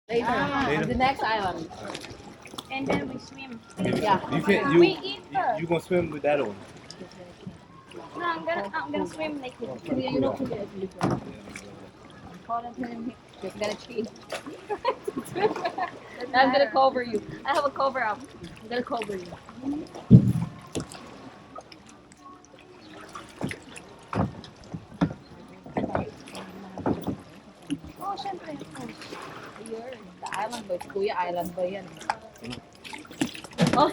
Later. Later. The next island. And then we swim. Yeah. You can't. We eat first. You gonna swim with that on? No, I'm gonna swim like this. You know, just gonna cheat. I'm gonna cover you. I have a cover up. I'm gonna cover you. Oh, syempre. Here, the island ba? Kuya Island ba yan? Oh,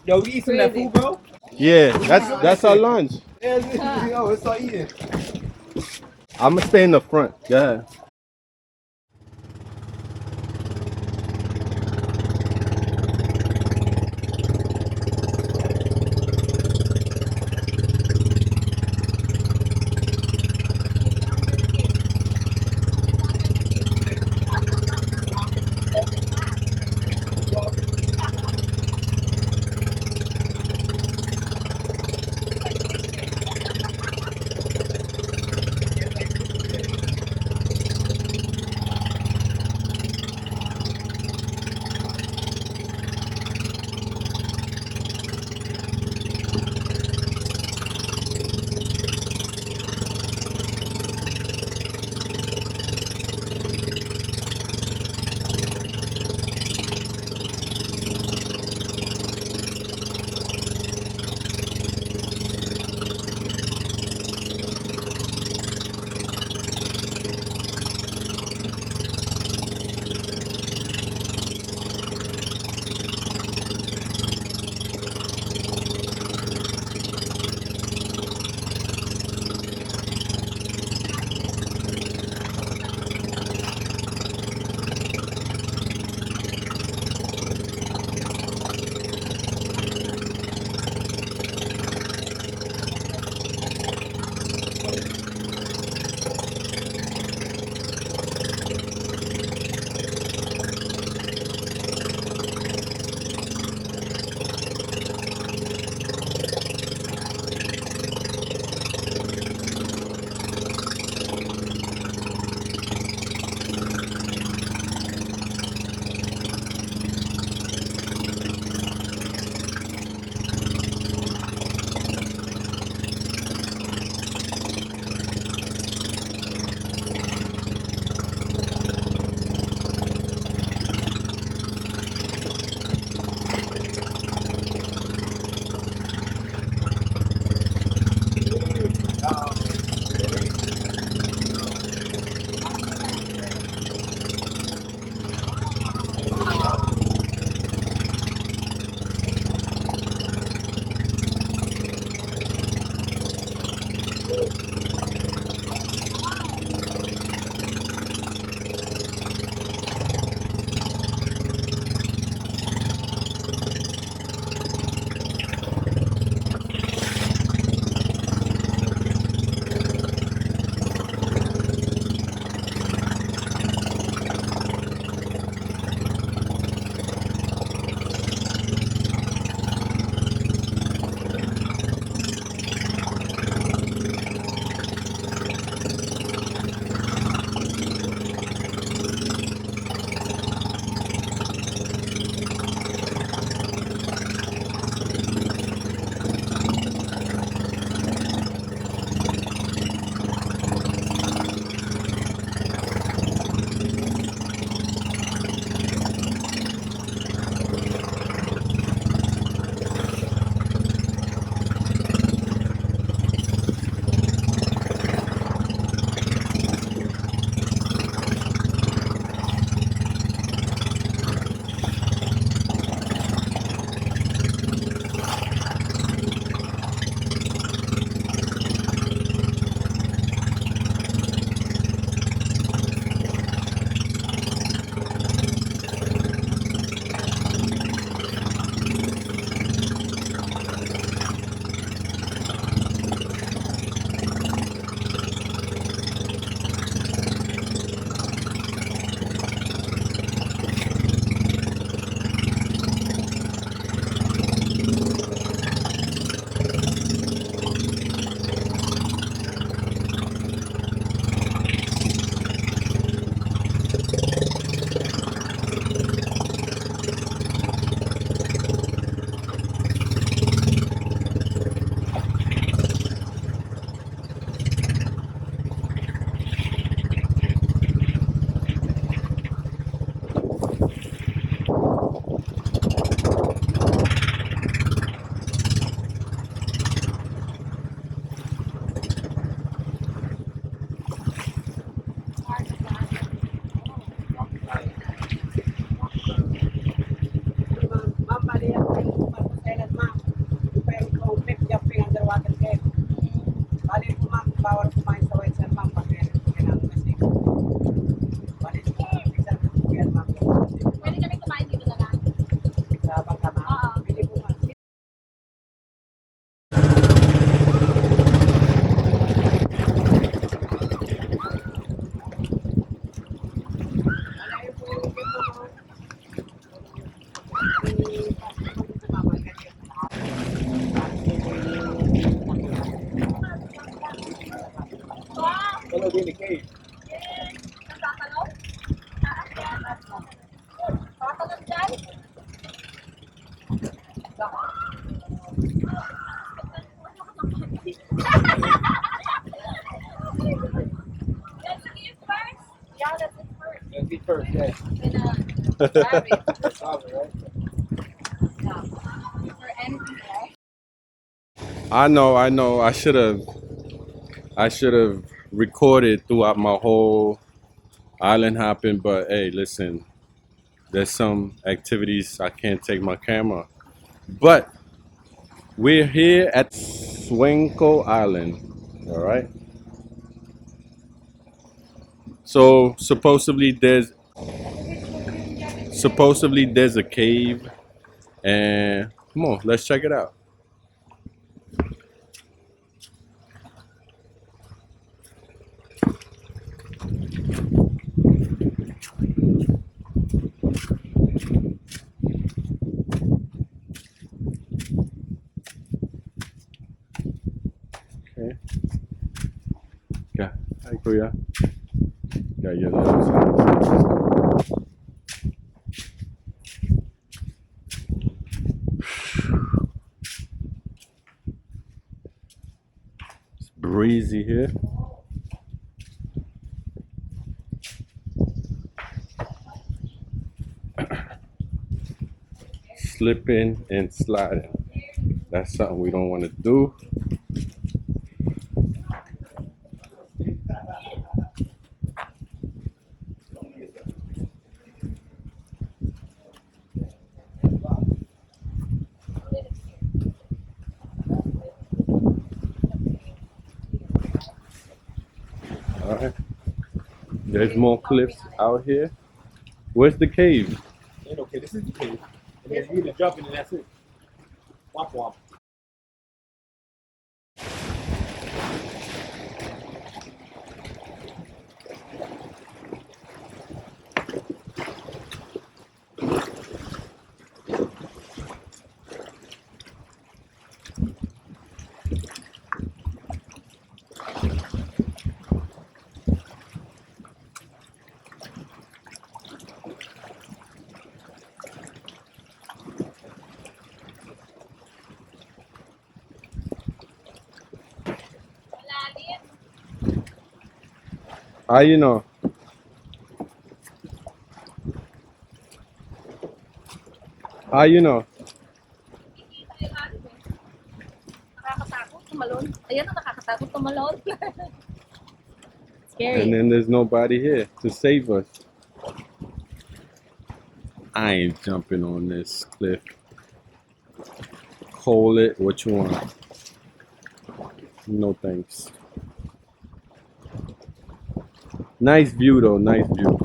Yo, we eat some of that Crazy. food, bro. Yeah, that's our lunch. Yeah, yo, it's all eating. I'm gonna stay in the front. Go ahead. Gonna be in the cave. Nagtatanong? Tatanong dyan? Let's eat first. Yeah, let's eat first. Let's eat first, yeah. Grab it. Probably, right? Yeah. Is there anything else? I know. I should have recorded throughout my whole island hopping, but hey, listen, there's some activities I can't take my camera. But we're here at Swingo Island. All right. So supposedly there's a cave, and come on, let's check it out. Okay. Yeah. Hi, Kuya. Got your little signs. It's breezy here. Slipping and sliding. That's something we don't want to do. All right. There's more cliffs out here. Where's the cave? Ain't okay, this is the cave. And then you need to jump in and that's it. Womp womp. Malalim. How you know? How you know? Kikita yung lalim eh. Nakakatakot tumalon. Ayan ang nakakatakot tumalon. Scary. And then there's nobody here to save us. I ain't jumping on this cliff. Call it what you want. No thanks. Nice view though, nice view.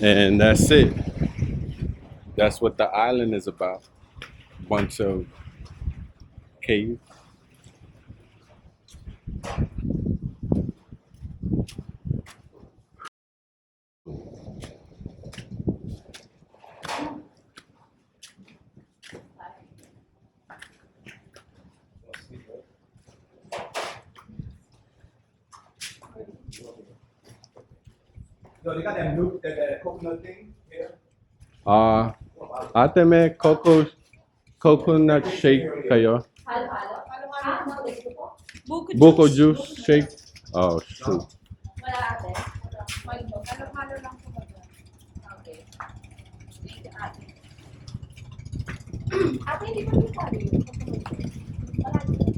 And that's it. That's what the island is about. Bunch of caves. No, they got that milk, that coconut thing here. Ate may coconut shake kayo. Halo-halo. Buko juice shake. Oh shoot. Wala ate. Halo-halo lang po ba dyan? Okay. Thank you, ate. Ate, hindi ba yung sabi yun? Wala dito.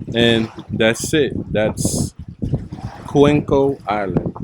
And that's it. That's Cuenco Island.